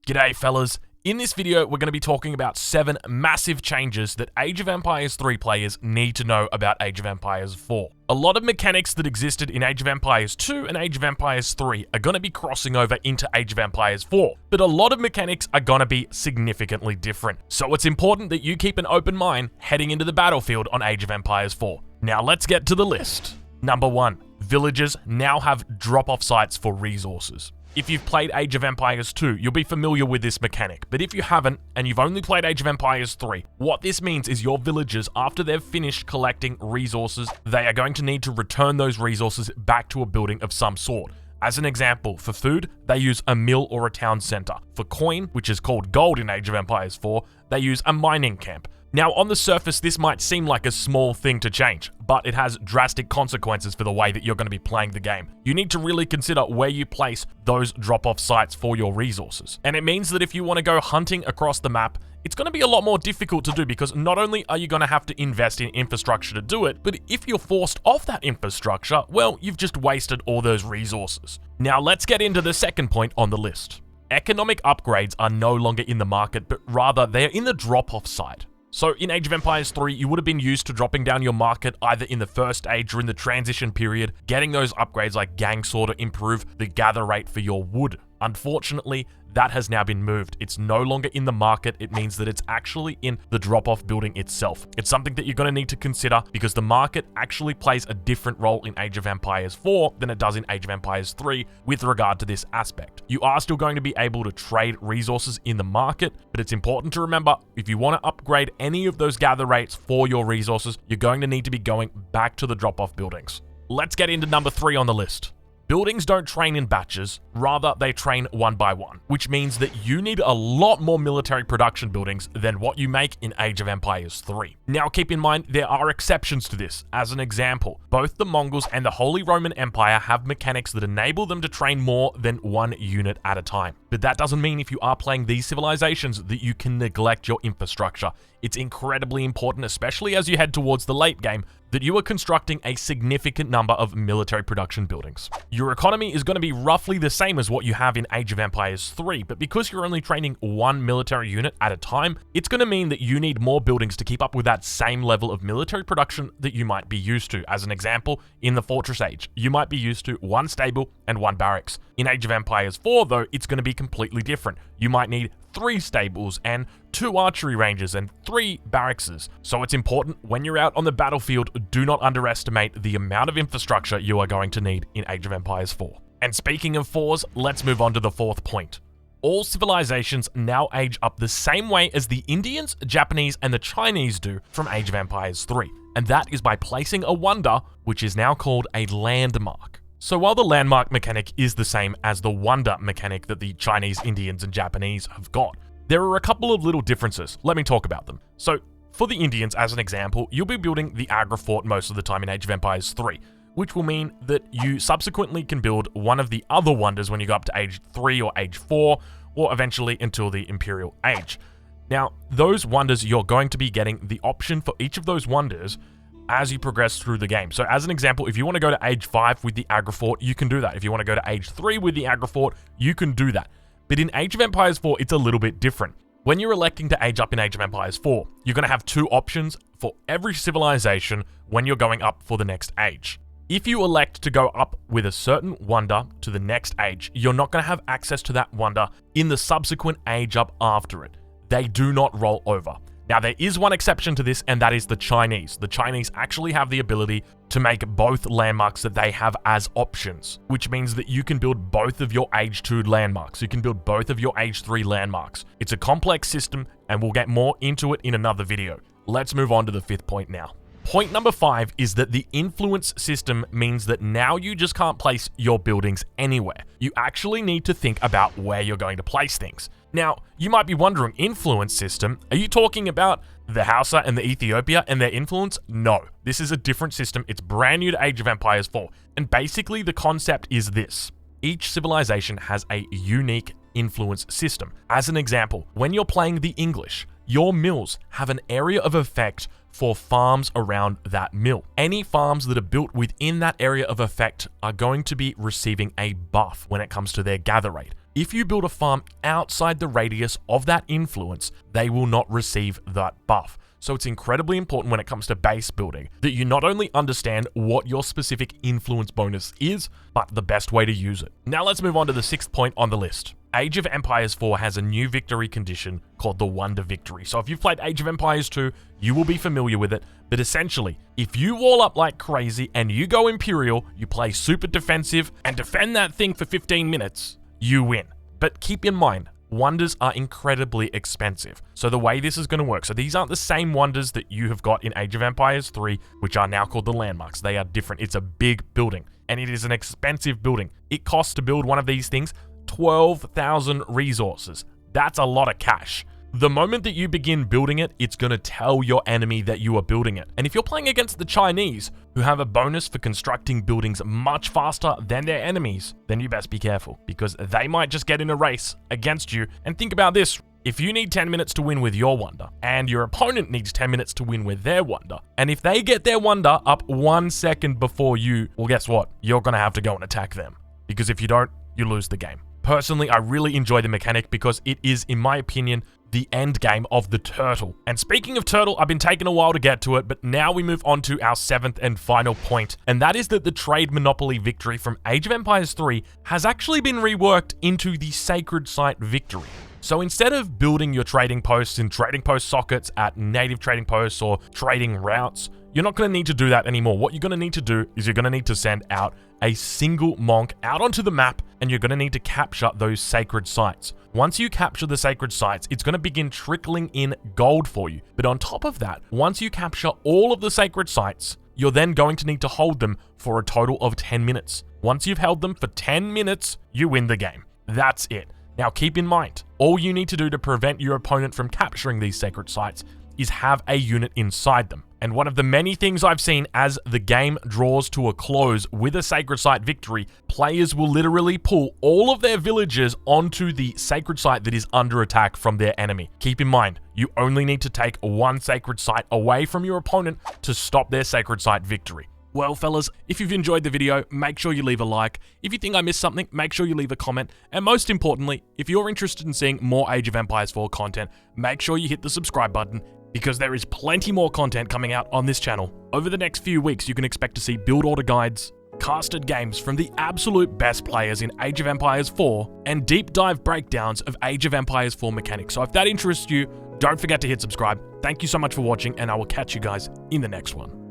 G'day fellas. In this video, we're going to be talking about 7 massive changes that Age of Empires 3 players need to know about Age of Empires 4. A lot of mechanics that existed in Age of Empires 2 and Age of Empires 3 are going to be crossing over into Age of Empires 4, but a lot of mechanics are going to be significantly different. So it's important that you keep an open mind heading into the battlefield on Age of Empires 4. Now let's get to the list. Number 1. Villagers now have drop-off sites for resources. If you've played Age of Empires 2, you'll be familiar with this mechanic, but if you haven't, and you've only played Age of Empires 3, what this means is your villagers, after they've finished collecting resources, they are going to need to return those resources back to a building of some sort. As an example, for food, they use a mill or a town center. For coin, which is called gold in Age of Empires 4, they use a mining camp. Now, on the surface, this might seem like a small thing to change, but it has drastic consequences for the way that you're going to be playing the game. You need to really consider where you place those drop-off sites for your resources. And it means that if you want to go hunting across the map, it's going to be a lot more difficult to do because not only are you going to have to invest in infrastructure to do it, but if you're forced off that infrastructure, well, you've just wasted all those resources. Now, let's get into the second point on the list. Economic upgrades are no longer in the market, but rather they're in the drop-off side. So in Age of Empires 3, you would have been used to dropping down your market either in the first age or in the transition period, getting those upgrades like Gang Sword to improve the gather rate for your wood. Unfortunately, that has now been moved. It's no longer in the market. It means that it's actually in the drop-off building itself. It's something that you're going to need to consider because the market actually plays a different role in Age of Empires 4 than it does in Age of Empires 3 with regard to this aspect. You are still going to be able to trade resources in the market, but it's important to remember if you want to upgrade any of those gather rates for your resources, you're going to need to be going back to the drop-off buildings. Let's get into number 3 on the list. Buildings don't train in batches, rather they train one by one, which means that you need a lot more military production buildings than what you make in Age of Empires 3. Now keep in mind, there are exceptions to this. As an example, both the Mongols and the Holy Roman Empire have mechanics that enable them to train more than one unit at a time. But that doesn't mean if you are playing these civilizations that you can neglect your infrastructure. It's incredibly important, especially as you head towards the late game, that you are constructing a significant number of military production buildings. Your economy is going to be roughly the same as what you have in Age of Empires 3, but because you're only training one military unit at a time, it's going to mean that you need more buildings to keep up with that same level of military production that you might be used to. As an example, in the Fortress Age, you might be used to one stable and one barracks. In Age of Empires 4, though, it's going to be completely different. You might need 3 stables and 2 archery ranges and 3 barrackses. So it's important when you're out on the battlefield, do not underestimate the amount of infrastructure you are going to need in Age of Empires 4. And speaking of 4s, let's move on to the 4th point. All civilizations now age up the same way as the Indians, Japanese, and the Chinese do from Age of Empires 3. And that is by placing a wonder, which is now called a landmark. So while the landmark mechanic is the same as the wonder mechanic that the Chinese, Indians, and Japanese have got, there are a couple of little differences. Let me talk about them. So for the Indians, as an example, you'll be building the Agra Fort most of the time in Age of Empires 3, which will mean that you subsequently can build one of the other wonders when you go up to Age 3 or Age 4, or eventually until the Imperial Age. Now, those wonders, you're going to be getting the option for each of those wonders as you progress through the game. So as an example, if you want to go to Age 5 with the Agra Fort, you can do that. If you want to go to Age 3 with the Agra Fort, you can do that. But in Age of Empires 4, it's a little bit different. When you're electing to age up in Age of Empires 4, you're going to have 2 options for every civilization when you're going up for the next age. If you elect to go up with a certain wonder to the next age, you're not going to have access to that wonder in the subsequent age up after it. They do not roll over. Now, there is one exception to this, and that is the Chinese. The Chinese actually have the ability to make both landmarks that they have as options, which means that you can build both of your Age 2 landmarks. You can build both of your Age 3 landmarks. It's a complex system, and we'll get more into it in another video. Let's move on to the 5th point now. Point number 5 is that the influence system means that now you just can't place your buildings anywhere. You actually need to think about where you're going to place things. Now, you might be wondering, influence system, are you talking about the Hausa and the Ethiopia and their influence? No, this is a different system. It's brand new to Age of Empires 4. And basically the concept is this. Each civilization has a unique influence system. As an example, when you're playing the English, your mills have an area of effect for farms around that mill. Any farms that are built within that area of effect are going to be receiving a buff when it comes to their gather rate. if you build a farm outside the radius of that influence, they will not receive that buff. So it's incredibly important when it comes to base building that you not only understand what your specific influence bonus is, but the best way to use it. Now let's move on to the 6th point on the list. Age of Empires 4 has a new victory condition called the Wonder Victory. So if you've played Age of Empires 2, you will be familiar with it. But essentially, if you wall up like crazy and you go Imperial, you play super defensive and defend that thing for 15 minutes, you win. But keep in mind, wonders are incredibly expensive. So the way this is going to work, so these aren't the same wonders that you have got in Age of Empires 3, which are now called the landmarks. They are different. It's a big building, and it is an expensive building. It costs to build one of these things 12,000 resources. That's a lot of cash. The moment that you begin building it, it's going to tell your enemy that you are building it. And if you're playing against the Chinese, who have a bonus for constructing buildings much faster than their enemies, then you best be careful, because they might just get in a race against you. And think about this. If you need 10 minutes to win with your wonder, and your opponent needs 10 minutes to win with their wonder, and if they get their wonder up 1 second before you, well, guess what? You're going to have to go and attack them. Because if you don't, you lose the game. Personally, I really enjoy the mechanic because it is, in my opinion, the end game of the turtle. And speaking of turtle, I've been taking a while to get to it, but now we move on to our 7th and final point, and that is that the trade monopoly victory from Age of Empires 3 has actually been reworked into the sacred site victory. So instead of building your trading posts in trading post sockets at native trading posts or trading routes, you're not going to need to do that anymore. What you're going to need to do is you're going to need to send out a single monk out onto the map, and you're going to need to capture those sacred sites. Once you capture the sacred sites, it's going to begin trickling in gold for you. But on top of that, once you capture all of the sacred sites, you're then going to need to hold them for a total of 10 minutes. Once you've held them for 10 minutes, you win the game. That's it. Now keep in mind, all you need to do to prevent your opponent from capturing these sacred sites is have a unit inside them. And one of the many things I've seen as the game draws to a close with a sacred site victory, players will literally pull all of their villagers onto the sacred site that is under attack from their enemy. Keep in mind, you only need to take one sacred site away from your opponent to stop their sacred site victory. Well, fellas, if you've enjoyed the video, make sure you leave a like. If you think I missed something, make sure you leave a comment. And most importantly, if you're interested in seeing more Age of Empires 4 content, make sure you hit the subscribe button, because there is plenty more content coming out on this channel. Over the next few weeks, you can expect to see build order guides, casted games from the absolute best players in Age of Empires 4, and deep dive breakdowns of Age of Empires 4 mechanics. So if that interests you, don't forget to hit subscribe. Thank you so much for watching, and I will catch you guys in the next one.